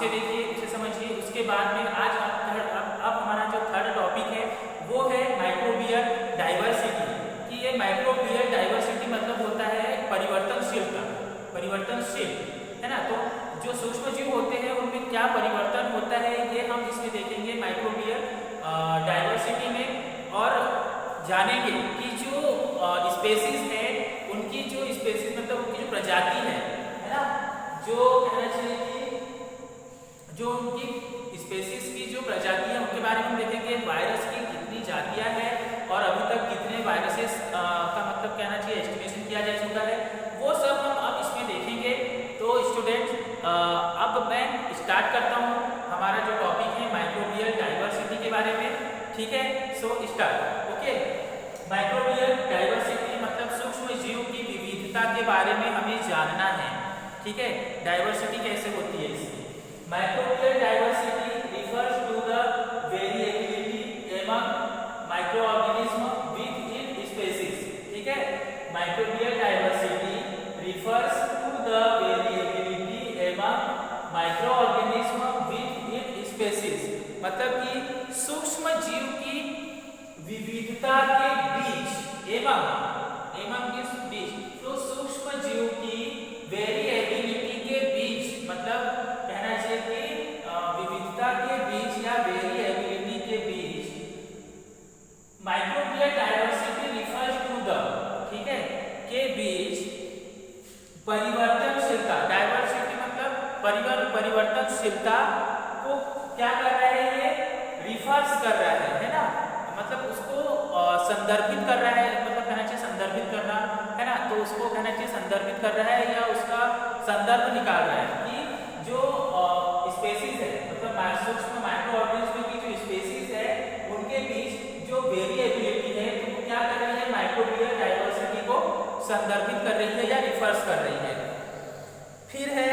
उसे देखिए, उसे समझिए। उसके बाद में आज अब हमारा जो थर्ड टॉपिक है वो है माइक्रोबियल डाइवर्सिटी। कि ये माइक्रोबियल डाइवर्सिटी मतलब होता है परिवर्तनशीलता, परिवर्तनशील, है ना। तो जो सूक्ष्म जीव होते हैं उनमें क्या परिवर्तन होता है ये हम इसमें देखेंगे माइक्रोबियल डाइवर्सिटी में, और जानेंगे कि जो स्पेसीज है उनकी जो स्पेसीज मतलब उनकी जो प्रजाति है ना, जो कहना चाहिए कि जो उनकी स्पेसीज की जो प्रजाति है उनके बारे में हम देखेंगे। वायरस की कितनी जातियां हैं और अभी तक कितने वायरसेस का मतलब कहना चाहिए एस्टिमेशन किया जा चुका है, वो सब हम अब इसमें देखेंगे। तो स्टूडेंट्स अब मैं स्टार्ट करता हूँ हमारा जो टॉपिक है माइक्रोबियल डाइवर्सिटी के बारे में, ठीक है। So start. Okay, microbial diversity मतलब सूक्ष्म जीव की विविधता के बारे में हमें जानना है, ठीक है। डाइवर्सिटी कैसे होती है इसकी। Microbial diversity refers to the variability among microorganism within species, ठीक है। Microbial diversity refers to the variability among microorganism within species, मतलब कि सूक्ष्म जीव की विविधता के बीच एवं किस बीच, तो सूक्ष्म जीव की वेरिएबिलिटी के बीच, मतलब कहना चाहिए कि विविधता के बीच या वेरिएबिलिटी के बीच microbial diversity refers to the, ठीक है, के बीच परिवर्तनशीलता। डाइवर्सिटी मतलब परिवर्तनशीलता को क्या कर रहा है, ये रिफर्स कर रहा है ना, मतलब उसको संदर्भित कर रहा है, मतलब कहना चाहिए संदर्भित करना, है ना। तो उसको कहना चाहिए संदर्भित कर रहा है या उसका संदर्भ निकाल रहा है कि जो स्पेसीज है मतलब सूक्ष्म माइक्रो ऑर्गेनिज्म की जो स्पेसीज है उनके बीच जो वेरिएबिलिटी है तो वो क्या कर रही है, माइक्रोबियल डाइवर्सिटी को संदर्भित कर रही है या रिफर्स कर रही है। फिर है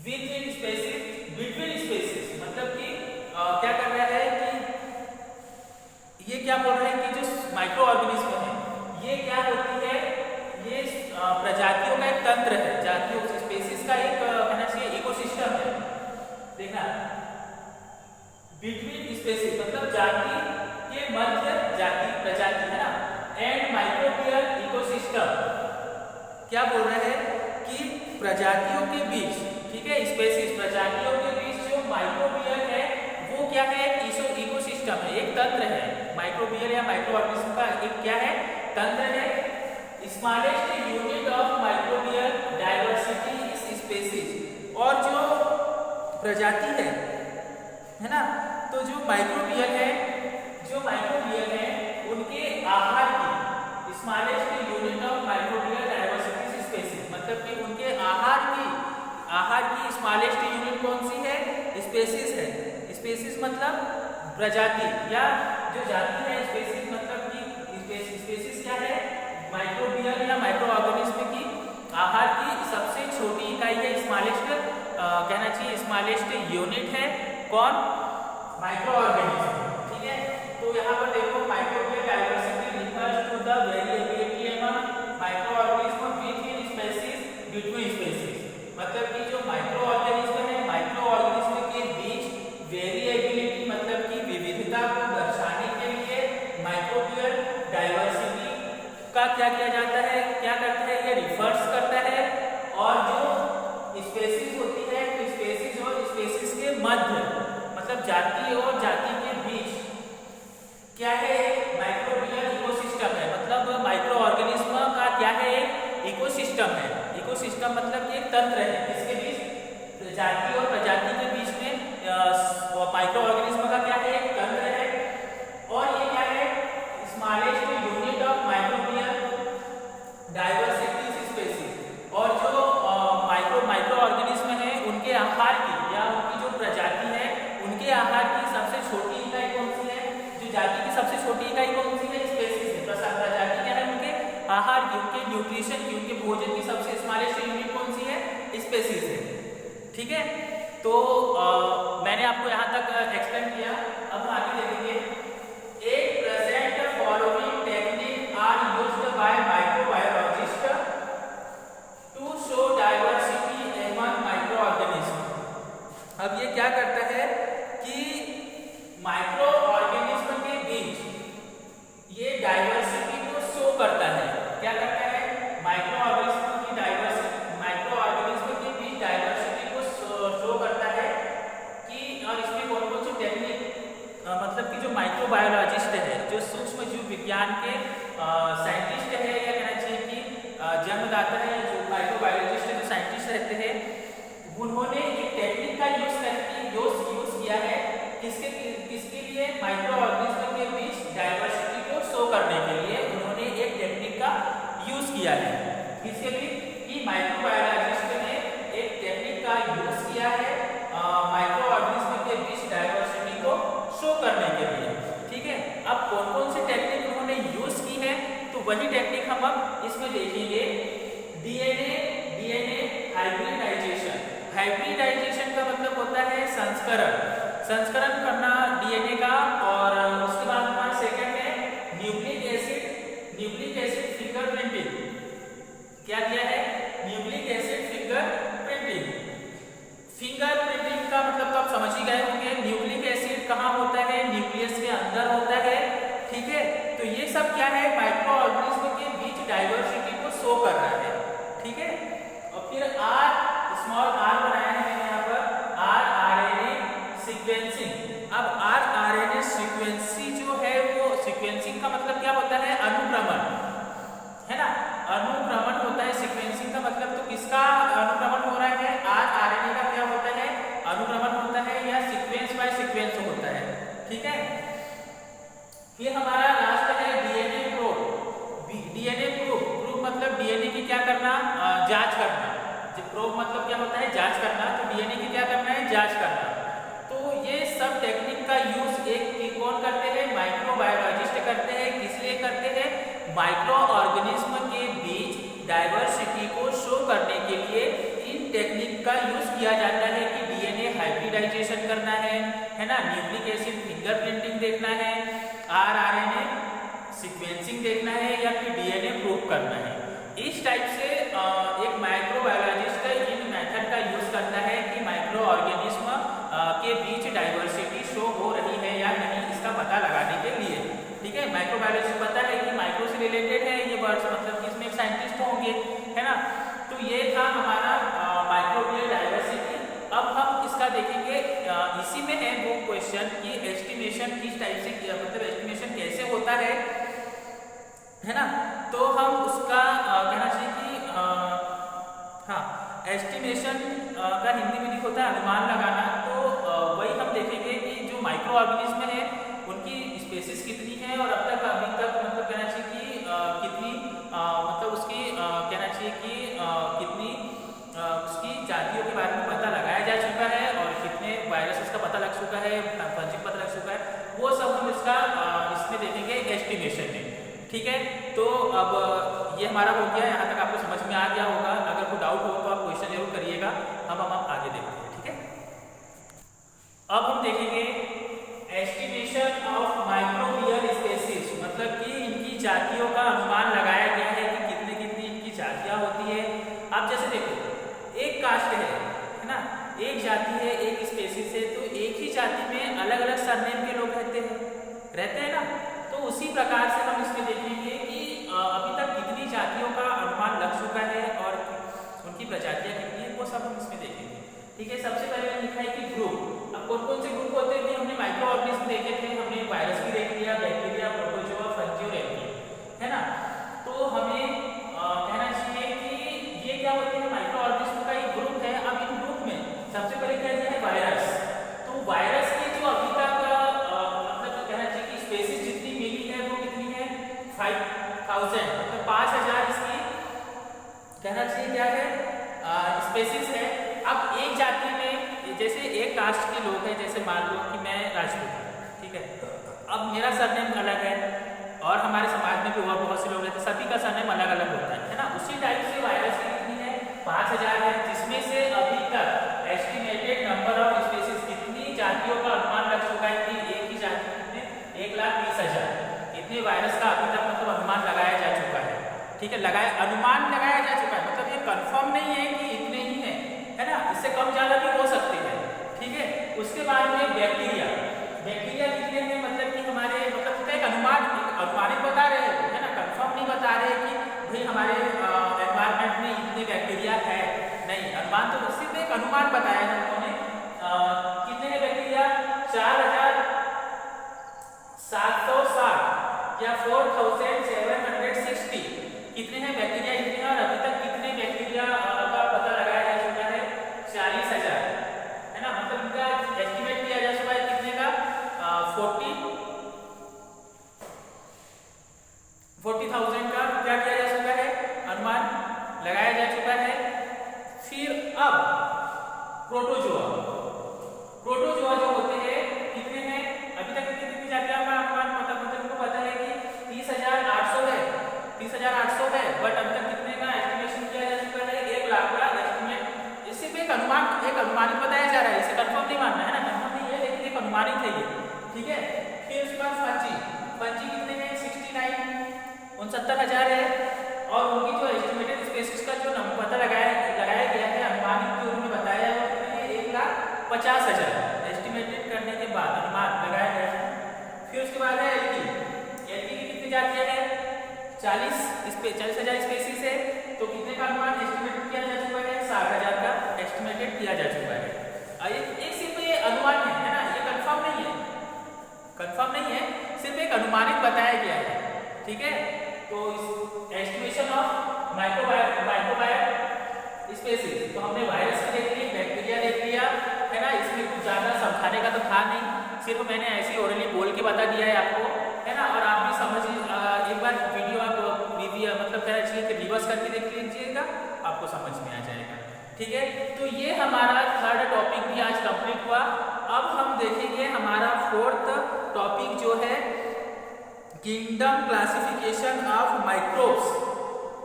with in species, between species, मतलब कि क्या कर रहा है कि ये क्या बोल रहा है कि जो माइक्रो ऑर्गेनिज्म है ये क्या होती है, ये प्रजातियों का एक तंत्र है, जातियों स्पेसीज का एक कहना चाहिए इकोसिस्टम है। देखना, बिटवीन स्पेसीज मतलब जाति के मध्य जाति प्रजाति, है ना। एंड माइक्रोबियल इकोसिस्टम क्या बोल रहा है कि प्रजातियों के बीच, ठीक है, स्पेसीज प्रजातियों के बीच जो माइक्रोबियल है वो क्या है, एक इकोसिस्टम है, एक तंत्र है। माइक्रोबियल या माइक्रो ऑर्गेनिज्म का एक क्या है, तंत्र है। Smallest unit of microbial diversity इस स्पेसीज, और जो प्रजाति है ना, तो जो माइक्रोबियल है उनके आहार की smallest unit of microbial diversity इस स्पेसीज, मतलब कि उनके आहार की स्मॉलेस्ट यूनिट कौन सी है, स्पेसीज है। स्पेसीज मतलब प्रजाति या जो जाति है, स्पेसीज मतलब कि स्पेसीज क्या है, माइक्रोबियल या माइक्रो ऑर्गेनिज्म की आहार की सबसे छोटी इकाई है, स्मॉलेस्ट कहना चाहिए स्मॉलेस्ट यूनिट है कौन, माइक्रो ऑर्गेनिज्म, ठीक है। तो यहाँ पर देखो microbial diversity refers to the variability among micro organism within species between species, मतलब कि जो माइक्रो ऑर्गेनिज्म है माइक्रो ऑर्गेनिज्म के बीच वेरिएबिलिटी मतलब कि विविधता को दर्शाने के लिए माइक्रोबियल डाइवर्सिटी का क्या किया जाता है, क्या करता है, ये रिफर्स करता है। और जो स्पेसीज होती है तो स्पेसीज और स्पेसीज के मध्य मतलब जाति और जाति के बीच क्या है, माइक्रोबियल इकोसिस्टम है, मतलब माइक्रो ऑर्गेनिज्म का क्या है, एक इकोसिस्टम है। इकोसिस्टम मतलब कि एक तंत्र है, इसके बीच जाति और प्रजाति के बीच में माइक्रो ऑर्गेनिज्म का क्या है, एक तंत्र है। और ये क्या है, smallest unit of microbial diversity species, और जो माइक्रो ऑर्गेनिज्म है उनके आहार की या उनकी जो प्रजाति है उनके आहार की सबसे छोटी इकाई कौन सी है, जो जाति की सबसे छोटी इकाई कौन सी है, स्पेसीज है। प्रजाति क्या है, उनके आहार की, उनके न्यूट्रिशन की, उनके भोजन की सबसे स्मॉलेस्ट यूनिट कौन सी है, स्पेसीज है, ठीक है। तो मैंने आपको यहाँ तक एक्सप्लेन किया, अब आगे देखेंगे। एक present following technique are used by microbiologist to show diversity among microbiologist है, जो सूक्ष्म जीव विज्ञान के साइंटिस्ट है, या कहना चाहिए कि जन्मदाता है, जो माइक्रोबायोलॉजिस्ट है, जो साइंटिस्ट रहते हैं, उन्होंने एक टेक्निक का यूज किया है किसके लिए, माइक्रो ऑर्गेनिज्म के बीच डाइवर्सिटी को शो करने के लिए उन्होंने एक टेक्निक का यूज किया है। किसके लिए, कि माइक्रोबायोलॉजिस्ट ने एक टेक्निक का यूज किया है माइक्रो ऑर्गेनिज्म के बीच डाइवर्सिटी को शो करने के लिए। ठीक है, अब कौन कौन सी टेक्निक उन्होंने यूज की है, तो वही टेक्निक हम अब इसमें देखेंगे। DNA hybridisation. हाइब्रिडाइजेशन का मतलब होता है संस्करण करना डीएनए का, और उसके बाद हमारा सेकंड है न्यूक्लिक एसिड फिंगरप्रिंटिंग। क्या किया है, न्यूक्लिक एसिड फिंगरप्रिंटिंग। फिंगरप्रिंटिंग का मतलब तो आप समझ ही गए होंगे, न्यूक्लिक एसिड कहाँ होता है, न्यूक्लियस के अंदर होता है। ठीक है, तो ये सब क्या है, माइक्रो ऑर्गेनिज्म के बीच डाइवर्सिटी को शो कर रहा है। ठीक है, और फिर स्मॉल आर बनाया है मैंने यहाँ पर, आरएनए सीक्वेंसिंग। अब आरएनए सीक्वेंसिंग जो है, वो सीक्वेंसिंग का मतलब क्या होता है, अनुक्रमण, है ना, अनुक्रमण होता है सीक्वेंसिंग का मतलब। तो किसका अनुक्रमण हो रहा है, आरएनए का क्या होता है, अनुक्रमण होता है, या सीक्वेंस बाय सीक्वेंस होता है। ठीक है, फिर हमारा लास्ट है डीएनए प्रोब। डीएनए प्रूफ मतलब डीएनए की क्या करना, जांच करना। प्रोब मतलब क्या होता है, जांच करना, तो डीएनए की क्या करना है, जांच करना। तो ये सब टेक्निक का यूज एक कौन करते हैं, माइक्रोबायोलॉजिस्ट करते हैं। किस लिए करते हैं, माइक्रो ऑर्गेनिज्म के बीच डाइवर्सिटी को शो करने के लिए इन टेक्निक का यूज किया जाता है कि डीएनए हाइब्रिडाइजेशन करना है ना, न्यूक्लिक एसिड फिंगरप्रिंटिंग देखना है, आरएनए सीक्वेंसिंग देखना है, या फिर डीएनए प्रूफ करना है। इस टाइप से एक माइक्रोबायोलॉजिस्ट इन मेथड का यूज करता है कि माइक्रो ऑर्गेनिज्म के बीच डाइवर्सिटी शो हो रही है या नहीं, इसका पता लगाने के लिए। ठीक है, माइक्रोबायोलॉजी पता है कि माइक्रो से रिलेटेड है ये वर्ड्स, मतलब कि इसमें एक साइंटिस्ट होंगे, है ना। तो ये था हमारा माइक्रोबियल डाइवर्सिटी। अब हम इसका देखेंगे, इसी में है वो क्वेश्चन कि एस्टिमेशन किस टाइप से, मतलब एस्टिमेशन कैसे होता है ना। तो हम उसका कहना चाहिए कि हाँ, एस्टिमेशन का हिंदी में होता है अनुमान लगाना। तो वही हम देखेंगे कि जो माइक्रो ऑर्गेनिज्म है उनकी स्पेसिस कितनी है, और अभी तक मतलब कहना चाहिए कि कितनी मतलब उसकी कहना चाहिए कि कितनी उसकी जातियों के बारे में पता लगाया जा चुका है, और कितने वायरसेस का पता लग चुका है, फंजी पता लग चुका है, वो सब हम इसमें देखेंगे एस्टिमेशन में। ठीक है, तो अब ये हमारा हो गया, यहाँ तक आपको समझ में आ गया होगा। अगर कोई डाउट हो तो आप क्वेश्चन जरूर करिएगा। अब हम आगे देखते हैं। ठीक है, अब हम देखेंगे एस्टिमेशन ऑफ माइक्रोबियल स्पेसीज, मतलब कि इनकी जातियों का अनुमान लगाया गया है कि कितनी कितनी इनकी जातियां होती है। अब जैसे देखो, एक कास्ट है ना, एक जाति है, एक स्पेसीज है, तो एक ही जाति में अलग अलग सरनेम के लोग रहते हैं ना। तो उसी प्रकार से हम इसमें देखेंगे कि अभी तक कितनी जातियों का अनुमान लग चुका है और उनकी प्रजातियां कितनी है, वो सब हम इसमें देखेंगे। ठीक है, सबसे पहले मैंने लिखा है कि ग्रुप। अब कौन कौन से ग्रुप होते हैं, हमने माइक्रो ऑर्गेनिज्म देखे थे, हमने वायरस भी देख लिया, बैक्टीरिया, प्रोटोजोआ, फंजी और एल्गी, है ना। तो हमें कहना चाहिए कि ये क्या होते हैं, माइक्रो ऑर्गेनिज्म का एक ग्रुप है। अब इन ग्रुप में सबसे पहले क्या है, वायरस। तो वायरस के जो अभी तक मतलब कहना चाहिए कि स्पेसीज जितनी मिली है वो कितनी है, 5000, मतलब 5000 इसकी कहना चाहिए क्या है, स्पेसीज है। अब एक जाति में जैसे एक कास्ट के लोग हैं, जैसे मान लो कि मैं राजपूत हूँ, ठीक है, अब मेरा सरनेम अलग है, और हमारे समाज में भी हुआ बहुत से लोग रहते हैं, सभी का सरनेम अलग अलग होता है ना। उसी टाइप से वायरस की कितनी है, 5000 है, जिसमें से अभी तक एस्टिमेटेड नंबर ऑफ स्पेसीज, कितनी जातियों का अनुमान लग चुका है कि एक ही जाति में 1,20,000 इतने वायरस का अभी तक मतलब अनुमान लगाया जा चुका है। ठीक है, अनुमान लगाया जा चुका है, मतलब ये कंफर्म नहीं है कि इतने ही है ना, इससे कम ज्यादा भी हो सकते हैं। ठीक है, उसके बाद में बैक्टीरिया कितने हैं, मतलब कि हमारे मतलब एक अनुमानित बता रहे हैं, है ना, कंफर्म नहीं बता रहे कि भाई हमारे एनवायरनमेंट में इतने बैक्टीरिया है, नहीं, अनुमान तो सिर्फ एक अनुमान बताया है उन्होंने। कितने हैं बैक्टीरिया, 4000, या 4760 कितने हैं बैक्टीरिया इतने हैं, और अभी तक कितने बैक्टीरिया का पता लगाया जा चुका है 40,000 है ना, मतलब इनका एस्टिमेट किया जा चुका है कितने का 40,000 का क्या किया जा चुका है, अनुमान लगाया जा चुका है। फिर अब प्रोटोजोआ जो होते हैं कितने हैं, अभी तक कितनी जाति का अनुमान तुमको पता है कि 30,800 है, 30,800 है, बट अभी तक कितने का एस्टिमेशन किया जा चुका है 1 लाख का एस्टिमेट। इससे एक अनुमानित बताया जा रहा है, इसे कंफर्म नहीं मानना है ना, कंफर्म नहीं है लेकिन एक अनुमानित है ये, ठीक है। फिर उसके बाद फंजी कितने हैं 69 69,000 है, और उनकी जो एस्टिमेटेड स्पेसीज का जो पता लगाया गया है अनुमानित जो उन्होंने बताया वो कितने हैं 1,50,000 एस्टिमेटेड करने के बाद अनुमान लगाया गया है। फिर उसके बाद है एलगी की कितनी जातियां हैं 40,000 स्पेसीज है, तो कितने का अनुमान एस्टिमेटेड किया जा चुका है 60,000 का एस्टिमेटेड किया जा चुका है। एक सिर्फ ये अनुमान है ना, ये कंफर्म नहीं है, सिर्फ एक अनुमानित बताया गया है, ठीक है। तो एस्टिमेशन ऑफ माइक्रोबायल स्पेसीज, तो हमने वायरस की देख ली, बैक्टीरिया देख लिया है ना, इसमें कुछ ज़्यादा समझाने का तो था नहीं, सिर्फ मैंने ऐसे ओरली बोल के बता दिया है आपको, है ना। और आप भी समझ एक बार वीडियो आप मतलब कहना चाहिए कि रिवर्स करके देख लीजिएगा, आपको समझ में आ जाएगा, ठीक है। तो ये हमारा थर्ड टॉपिक भी आज कंप्लीट हुआ। अब हम देखेंगे हमारा फोर्थ टॉपिक जो है किंगडम क्लासिफिकेशन ऑफ माइक्रोब्स,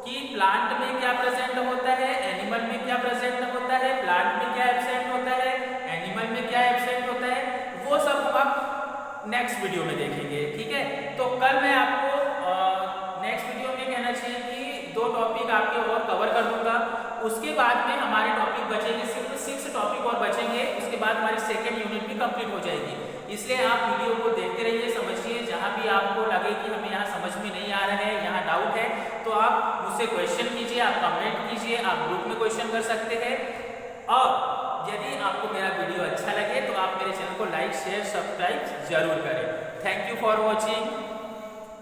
कि प्लांट में क्या प्रेजेंट होता है, एनिमल में क्या प्रेजेंट होता है, प्लांट में क्या एब्सेंट होता है, एनिमल में क्या एब्सेंट होता है, वो सब हम आप नेक्स्ट वीडियो में देखेंगे, ठीक है। तो कल मैं आपको नेक्स्ट वीडियो में कहना चाहिए कि 2 टॉपिक आपके और कवर कर दूंगा, उसके बाद में हमारे टॉपिक बचेंगे सिर्फ 6 टॉपिक और बचेंगे, उसके बाद हमारी सेकेंड यूनिट भी कंप्लीट हो जाएगी। इसलिए आप वीडियो को देखते रहिए, समझिए, जहाँ भी आपको लगे कि हमें यहाँ समझ में नहीं आ रहा है, यहाँ डाउट है, तो आप मुझसे क्वेश्चन कीजिए, आप कमेंट कीजिए, आप ग्रुप में क्वेश्चन कर सकते हैं। और यदि आपको मेरा वीडियो अच्छा लगे तो आप मेरे चैनल को लाइक शेयर सब्सक्राइब जरूर करें। Thank you for watching.